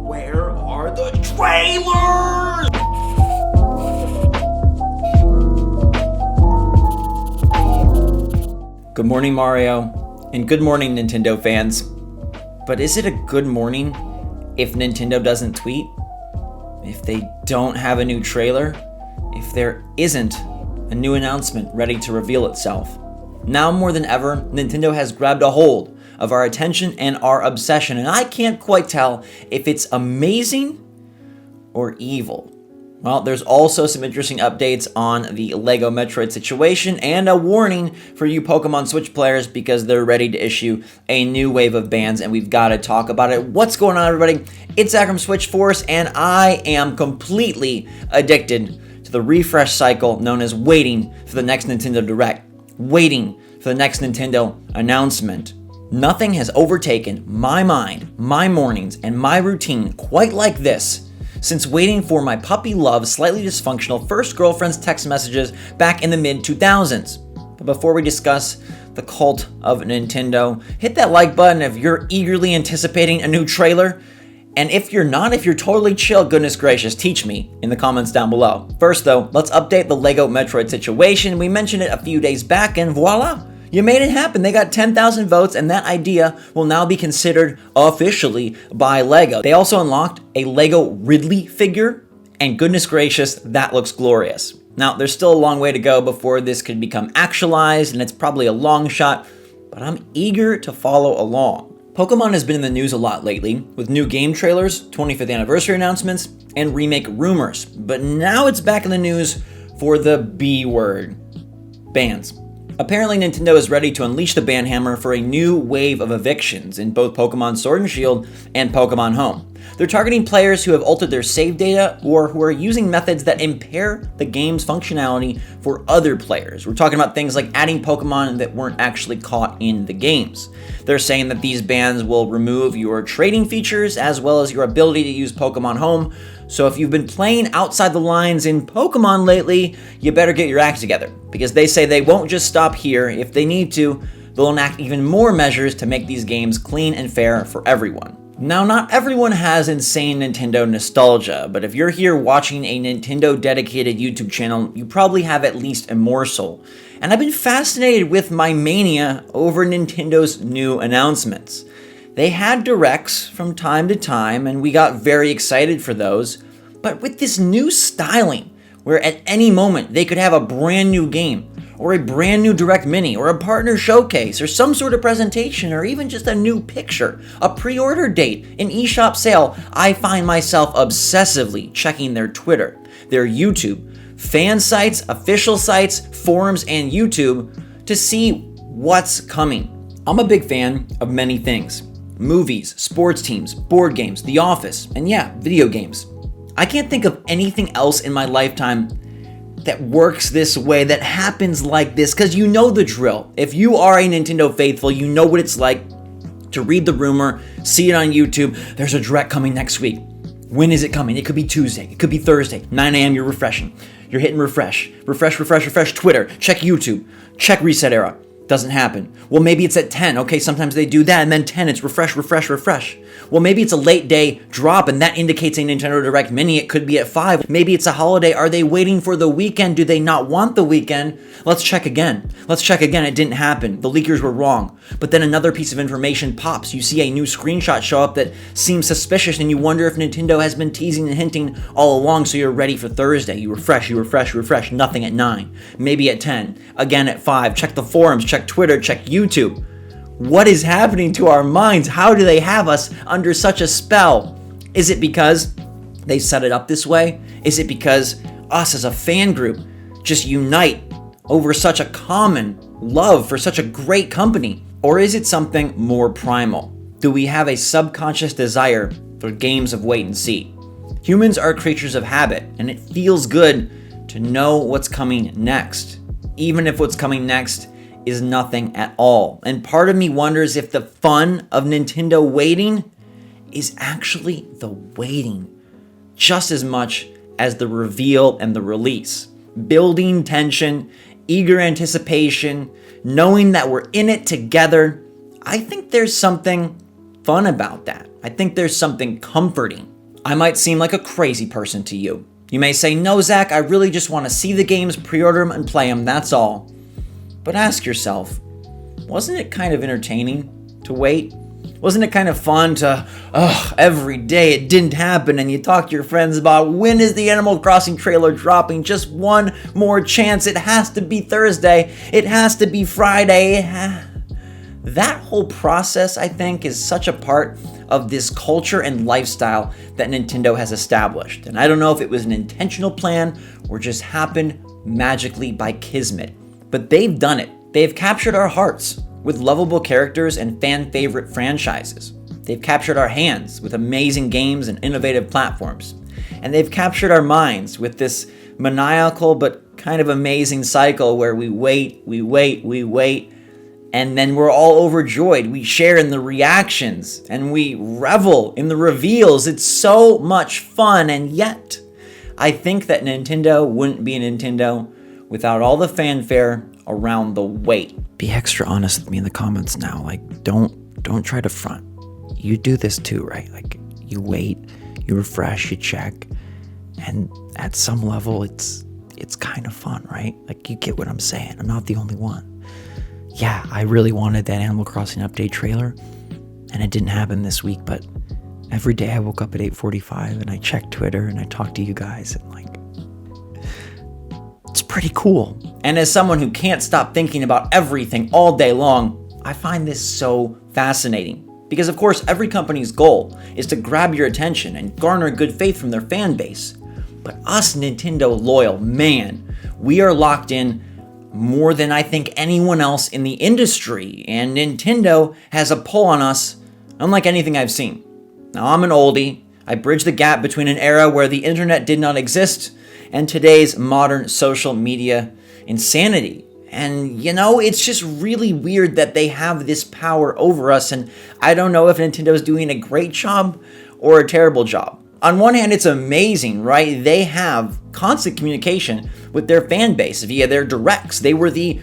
Where are the trailers? Good morning, Mario, and good morning, Nintendo fans. But is it a good morning if Nintendo doesn't tweet? If they don't have a new trailer? If there isn't a new announcement ready to reveal itself? Now more than ever, Nintendo has grabbed a hold of our attention and our obsession, and I can't quite tell if it's amazing or evil. Well, there's also some interesting updates on the Lego Metroid situation and a warning for you Pokemon Switch players because they're ready to issue a new wave of bans and we've got to talk about it. What's going on, everybody? It's Zach from SwitchForce and I am completely addicted to the refresh cycle known as waiting for the next Nintendo Direct, waiting for the next Nintendo announcement. Nothing has overtaken my mind, my mornings, and my routine quite like this since waiting for my puppy-love, slightly dysfunctional first girlfriend's text messages back in the mid-2000s. But before we discuss the cult of Nintendo, hit that like button if you're eagerly anticipating a new trailer. And if you're not, if you're totally chill, goodness gracious, teach me in the comments down below. First though, let's update the Lego Metroid situation. We mentioned it a few days back and voila! You made it happen. They got 10,000 votes, and that idea will now be considered officially by LEGO. They also unlocked a Lego Ridley figure, and goodness gracious, that looks glorious. Now, there's still a long way to go before this could become actualized, and it's probably a long shot, but I'm eager to follow along. Pokemon has been in the news a lot lately, with new game trailers, 25th anniversary announcements, and remake rumors. But now it's back in the news for the B word: bans. Apparently, Nintendo is ready to unleash the ban hammer for a new wave of evictions in both Pokemon Sword and Shield and Pokemon Home. They're targeting players who have altered their save data or who are using methods that impair the game's functionality for other players. We're talking about things like adding Pokemon that weren't actually caught in the games. They're saying that these bans will remove your trading features as well as your ability to use Pokemon Home. So if you've been playing outside the lines in Pokemon lately, you better get your act together, because they say they won't just stop here. If they need to, they'll enact even more measures to make these games clean and fair for everyone. Now, not everyone has insane Nintendo nostalgia, but if you're here watching a Nintendo dedicated YouTube channel, you probably have at least a morsel. And I've been fascinated with my mania over Nintendo's new announcements. They had directs from time to time, and we got very excited for those. But with this new styling, where at any moment they could have a brand new game, or a brand new Direct Mini, or a partner showcase, or some sort of presentation, or even just a new picture, a pre-order date, an eShop sale, I find myself obsessively checking their Twitter, their YouTube, fan sites, official sites, forums, and YouTube to see what's coming. I'm a big fan of many things. Movies, sports teams, board games, The Office, and yeah, video games. I can't think of anything else in my lifetime that works this way, that happens like this, because you know the drill. If you are a Nintendo faithful, you know what it's like to read the rumor, see it on YouTube. There's a direct coming next week. When is it coming? It could be Tuesday. It could be Thursday. 9 a.m. You're refreshing. You're hitting refresh. Refresh Twitter. Check YouTube. Check Reset Era. Doesn't happen. Well, maybe it's at 10. Okay, sometimes they do that, and then 10, it's refresh. Well, maybe it's a late day drop, and that indicates a Nintendo Direct Mini. It could be at 5. Maybe it's a holiday. Are they waiting for the weekend? Do they not want the weekend? Let's check again. It didn't happen. The leakers were wrong. But then another piece of information pops. You see a new screenshot show up that seems suspicious, and you wonder if Nintendo has been teasing and hinting all along, so you're ready for Thursday. You refresh. Nothing at 9. Maybe at 10. Again at 5. Check the forums. Check Twitter, check YouTube. What is happening to our minds? How do they have us under such a spell? Is it because they set it up this way? Is it because us as a fan group just unite over such a common love for such a great company? Or is it something more primal? Do we have a subconscious desire for games of wait and see? Humans are creatures of habit, and it feels good to know what's coming next, even if what's coming next is nothing at all. And part of me wonders if the fun of Nintendo waiting is actually the waiting just as much as the reveal and the release. Building tension, eager anticipation, knowing that we're in it together. I think there's something fun about that. I think there's something comforting I might seem like a crazy person to you. You may say, no, Zach, I really just want to see the games, pre-order them, and play them, that's all. But ask yourself, wasn't it kind of entertaining to wait? Wasn't it kind of fun to, every day it didn't happen, and you talk to your friends about, when is the Animal Crossing trailer dropping? Just one more chance. It has to be Thursday. It has to be Friday. That whole process, I think, is such a part of this culture and lifestyle that Nintendo has established. And I don't know if it was an intentional plan or just happened magically by kismet. But they've done it. They've captured our hearts with lovable characters and fan-favorite franchises. They've captured our hands with amazing games and innovative platforms. And they've captured our minds with this maniacal but kind of amazing cycle where we wait, and then we're all overjoyed. We share in the reactions, and we revel in the reveals. It's so much fun, and yet, I think that Nintendo wouldn't be a Nintendo without all the fanfare around the wait. Be extra honest with me in the comments now. Like, don't try to front. You do this too, right? Like, you wait, you refresh, you check, and at some level, it's kind of fun, right? Like, you get what I'm saying. I'm not the only one. Yeah, I really wanted that Animal Crossing update trailer, and it didn't happen this week, but every day I woke up at 8:45 and I checked Twitter and I talked to you guys, and like, it's pretty cool. And as someone who can't stop thinking about everything all day long, I find this so fascinating. Because of course, every company's goal is to grab your attention and garner good faith from their fan base. But us Nintendo loyal, man, we are locked in more than I think anyone else in the industry. And Nintendo has a pull on us unlike anything I've seen. Now, I'm an oldie. I bridge the gap between an era where the internet did not exist and today's modern social media insanity. And, you know, it's just really weird that they have this power over us, and I don't know if Nintendo's doing a great job or a terrible job. On one hand, it's amazing, right? They have constant communication with their fan base via their directs. They were the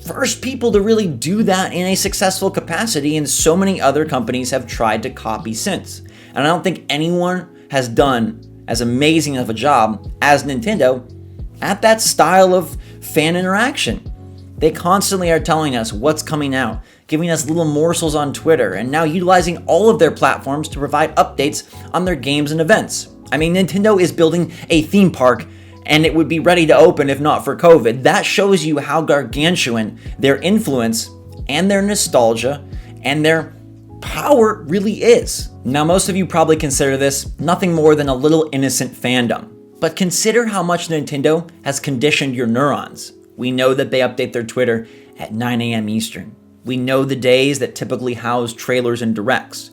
first people to really do that in a successful capacity, and so many other companies have tried to copy since. And I don't think anyone has done as amazing of a job as Nintendo at that style of fan interaction. They constantly are telling us what's coming out, giving us little morsels on Twitter, and now utilizing all of their platforms to provide updates on their games and events. I mean, Nintendo is building a theme park, and it would be ready to open if not for COVID. That shows you how gargantuan their influence and their nostalgia and their power really is. Now, most of you probably consider this nothing more than a little innocent fandom. But consider how much Nintendo has conditioned your neurons. We know that they update their Twitter at 9 a.m. Eastern. We know the days that typically house trailers and directs.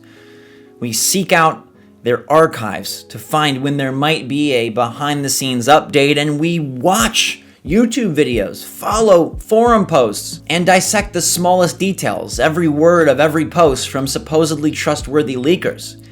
We seek out their archives to find when there might be a behind-the-scenes update, and we watch YouTube videos, follow forum posts, and dissect the smallest details, every word of every post from supposedly trustworthy leakers.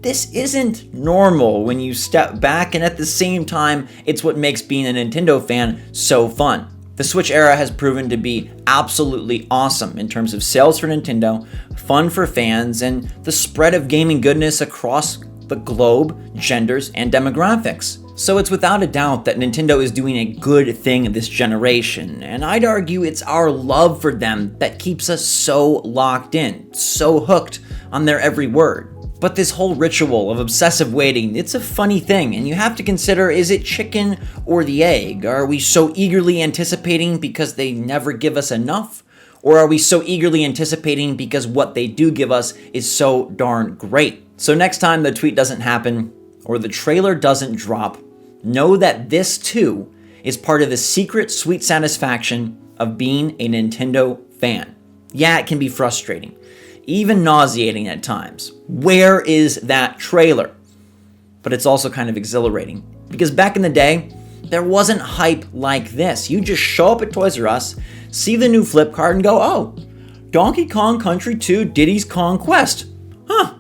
This isn't normal when you step back, and at the same time, it's what makes being a Nintendo fan so fun. The Switch era has proven to be absolutely awesome in terms of sales for Nintendo, fun for fans, and the spread of gaming goodness across the globe, genders, and demographics. So it's without a doubt that Nintendo is doing a good thing this generation, and I'd argue it's our love for them that keeps us so locked in, so hooked on their every word. But this whole ritual of obsessive waiting, it's a funny thing, and you have to consider, is it chicken or the egg? Are we so eagerly anticipating because they never give us enough? Or are we so eagerly anticipating because what they do give us is so darn great? So next time the tweet doesn't happen, or the trailer doesn't drop, know that this too is part of the secret sweet satisfaction of being a Nintendo fan. Yeah, it can be frustrating, even nauseating at times. Where is that trailer? But it's also kind of exhilarating, because back in the day, there wasn't hype like this. You just show up at Toys R Us, see the new flip card, and go, oh, Donkey Kong Country 2 Diddy's Kong Quest. Huh.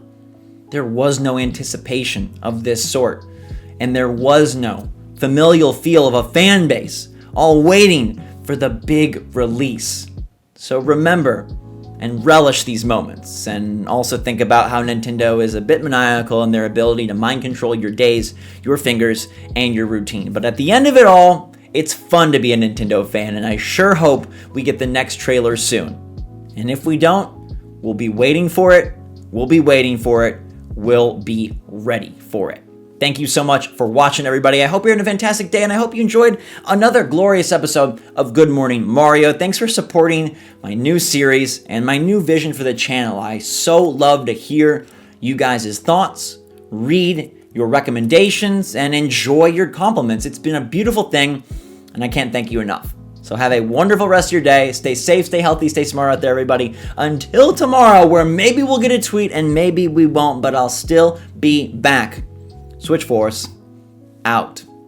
There was no anticipation of this sort, and there was no familial feel of a fan base all waiting for the big release. So remember, and relish these moments, and also think about how Nintendo is a bit maniacal in their ability to mind control your days, your fingers, and your routine. But at the end of it all, it's fun to be a Nintendo fan, and I sure hope we get the next trailer soon. And if we don't, we'll be waiting for it, we'll be ready for it. Thank you so much for watching, everybody. I hope you're having a fantastic day, and I hope you enjoyed another glorious episode of Good Morning Mario. Thanks for supporting my new series and my new vision for the channel. I so love to hear you guys' thoughts, read your recommendations, and enjoy your compliments. It's been a beautiful thing, and I can't thank you enough. So have a wonderful rest of your day. Stay safe, stay healthy, stay smart out there, everybody. Until tomorrow, where maybe we'll get a tweet and maybe we won't, but I'll still be back. SwitchForce out.